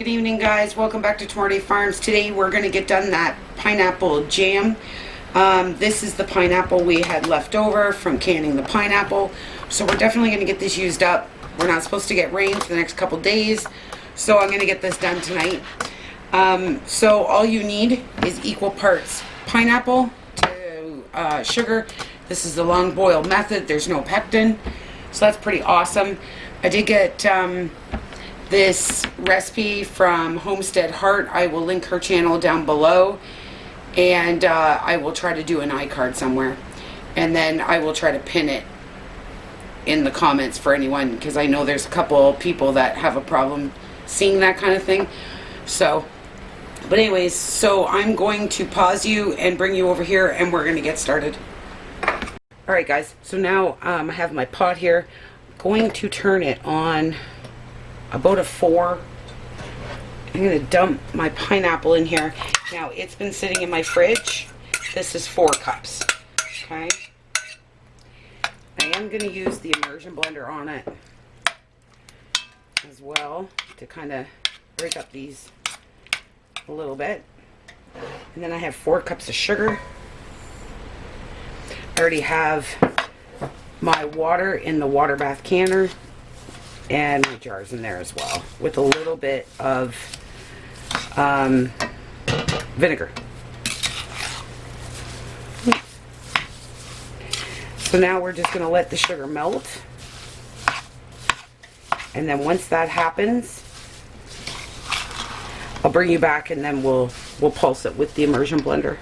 Good evening, guys. Welcome back to Tomorrow Day Farms. Today we're going to get done that pineapple jam. This is the pineapple we had left over from canning the pineapple. So we're definitely going to get this used up. We're not supposed to get rain for the next couple days. So I'm going to get this done tonight. So all you need is equal parts pineapple to sugar. This is the long boil method. There's no pectin. So that's pretty awesome. I did get this recipe from Homestead Heart. I will link her channel down below, and I will try to do an iCard somewhere, and then I will try to pin it in the comments for anyone, because I know there's a couple people that have a problem seeing that kind of thing. So but anyways, so I'm going to pause you and bring you over here, and we're going to get started. Alright guys, so now I have my pot here. I'm going to turn it on about a 4. I'm going to dump my pineapple in here. Now, it's been sitting in my fridge. This is 4 cups. Okay. I am going to use the immersion blender on it as well to kind of break up these a little bit. And then I have 4 cups of sugar. I already have my water in the water bath canner, and my jars in there as well, with a little bit of vinegar. So now we're just going to let the sugar melt, and then once that happens, I'll bring you back, and then we'll pulse it with the immersion blender.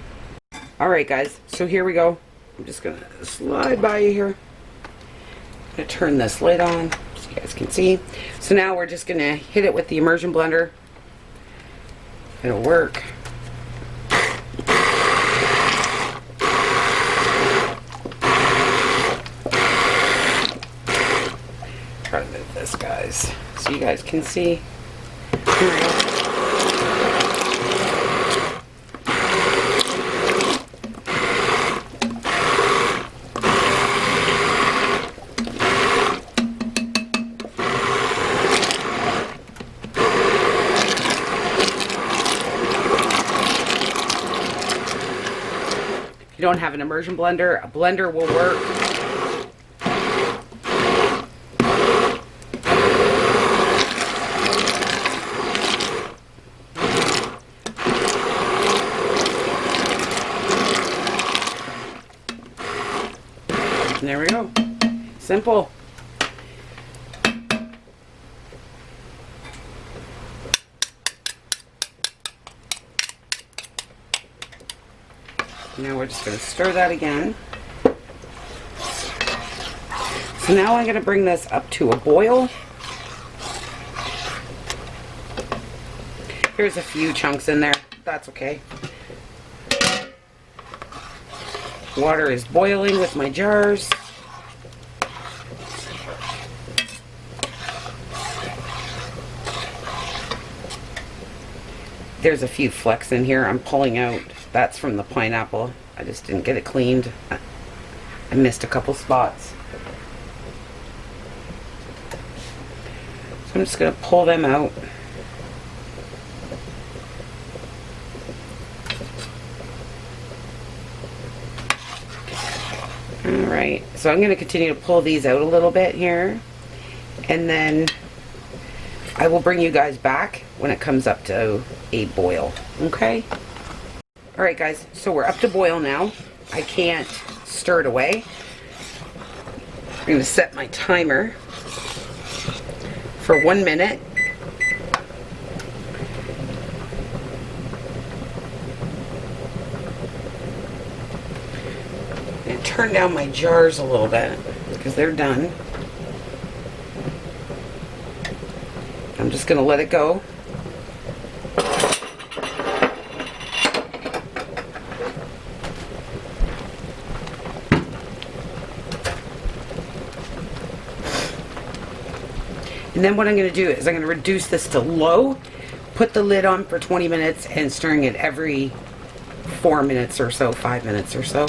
Alright guys, so here we go. I'm just going to slide by you here. I'm going to turn this lid on so you guys can see. So now we're just going to hit it with the immersion blender. It'll work. Try to move this, guys, so you guys can see. Here we go. If you don't have an immersion blender, a blender will work. And there we go. Simple. Now we're just going to stir that again. So now I'm going to bring this up to a boil. Here's a few chunks in there. That's okay. Water is boiling with my jars. There's a few flecks in here I'm pulling out. That's from the pineapple. I just didn't get it cleaned. I missed a couple spots. So I'm just going to pull them out. Alright, so I'm going to continue to pull these out a little bit here. And then I will bring you guys back when it comes up to a boil. Okay? Alright guys, so we're up to boil now. I can't stir it away. I'm going to set my timer for 1 minute. And turn down my jars a little bit because they're done. I'm just going to let it go. And then what I'm going to do is I'm going to reduce this to low, put the lid on for 20 minutes, and stirring it every 4 minutes or so, 5 minutes or so,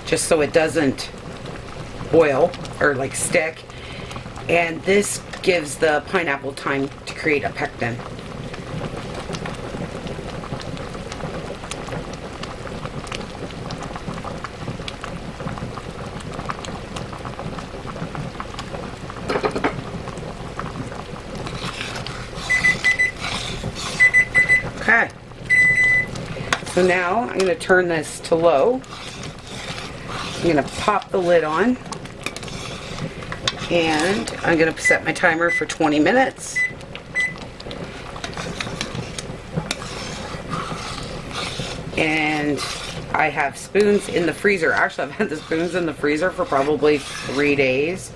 just so it doesn't boil or like stick. And this gives the pineapple time to create a pectin. So now I'm going to turn this to low. I'm going to pop the lid on. And I'm going to set my timer for 20 minutes. And I have spoons in the freezer. Actually, I've had the spoons in the freezer for probably 3 days.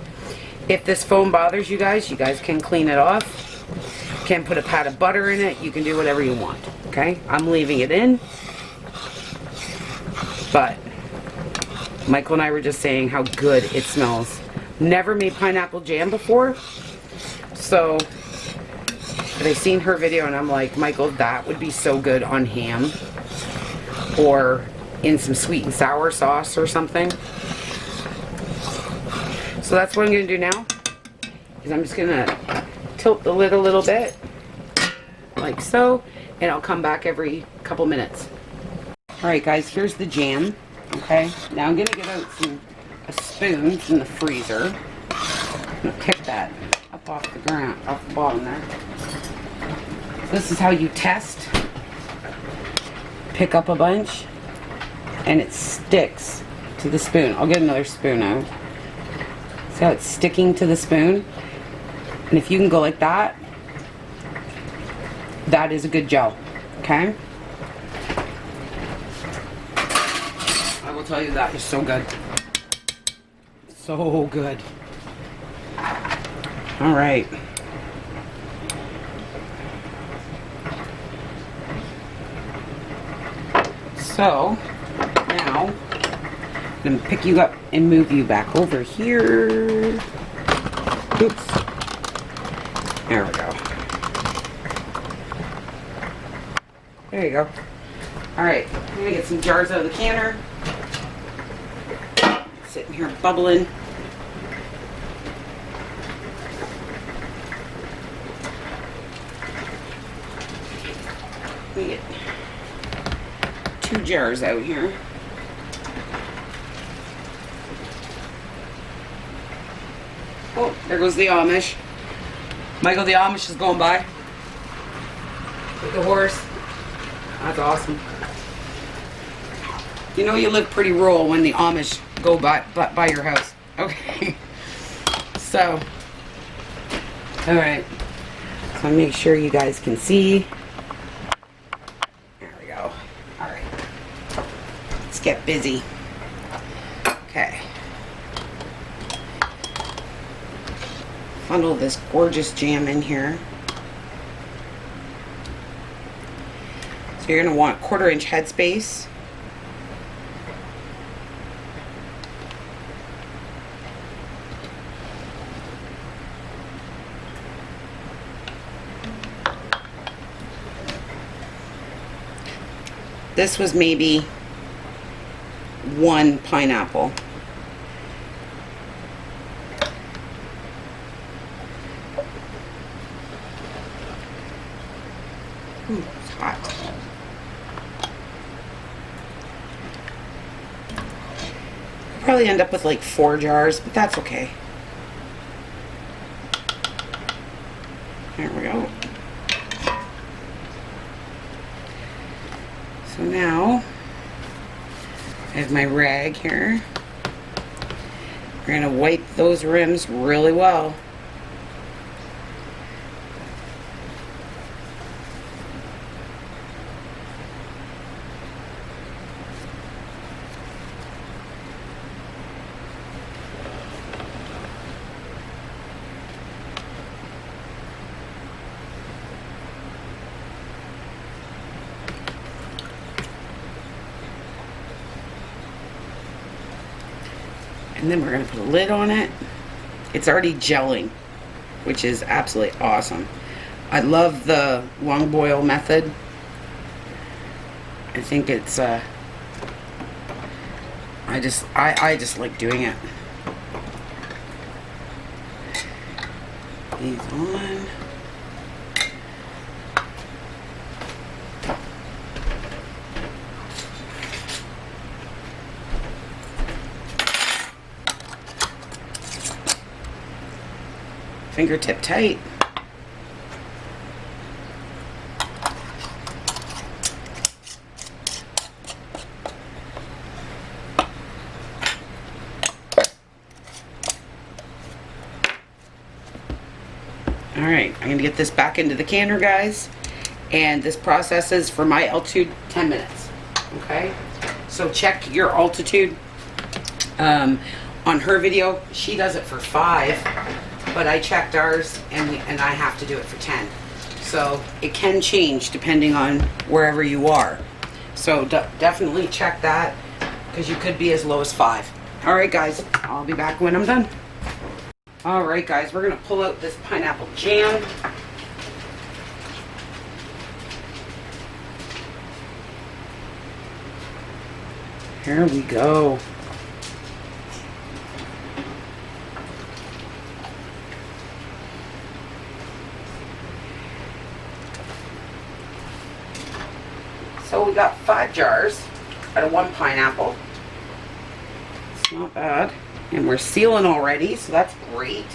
If this foam bothers you guys can clean it off. You can put a pat of butter in it. You can do whatever you want. Okay? I'm leaving it in. But Michael and I were just saying how good it smells. Never made pineapple jam before, so but I seen her video and I'm like, Michael, that would be so good on ham or in some sweet and sour sauce or something. So that's what I'm going to do now, is I'm just going to tilt the lid a little bit, like so, and I'll come back every couple minutes. Alright guys, here's the jam. Okay, now I'm going to get out a spoon from the freezer. I'm going to pick that up off the ground, off the bottom there. So this is how you test. Pick up a bunch and it sticks to the spoon. I'll get another spoon out. See how it's sticking to the spoon? And if you can go like that, that is a good gel. Okay? I will tell you that is so good. So good. All right. So now I'm going to pick you up and move you back over here. Oops. There we go. There you go. All right. I'm going to get some jars out of the canner. Sitting here bubbling. We get 2 jars out here. Oh, there goes the Amish. Michael, the Amish is going by with the horse. That's awesome. You know you live pretty rural when the Amish go by your house. Okay. So, alright. So I'll make sure you guys can see. There we go. Alright. Let's get busy. Okay. Funnel this gorgeous jam in here. So you're going to want 1/4 inch headspace. This was maybe 1 pineapple. Ooh, it's hot. Probably end up with like 4 jars, but that's okay. There we go. So now I have my rag here. We're going to wipe those rims really well. And then we're going to put a lid on it. It's already gelling, which is absolutely awesome. I love the long boil method. I think it's I just like doing it. These on. Fingertip tight. Alright, I'm going to get this back into the canner, guys. And this processes for my altitude 10 minutes. Okay? So check your altitude. On her video, she does it for 5. But I checked ours, and I have to do it for 10. So it can change depending on wherever you are. So definitely check that, because you could be as low as 5. Alright guys, I'll be back when I'm done. Alright guys, we're going to pull out this pineapple jam. Here we go. So we got 5 jars out of 1 pineapple. It's not bad. And we're sealing already, so that's great.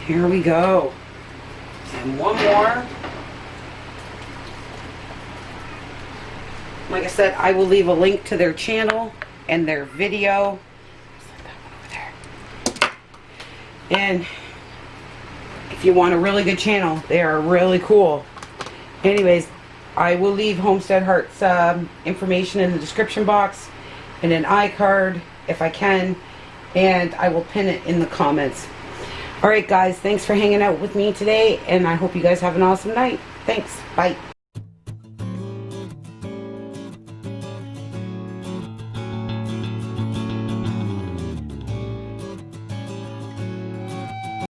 Here we go. And 1 more. Like I said, I will leave a link to their channel and their video. And if you want a really good channel, they are really cool. Anyways, I will leave Homestead Heart's information in the description box and an iCard if I can, and I will pin it in the comments. Alright guys, thanks for hanging out with me today, and I hope you guys have an awesome night. Thanks. Bye.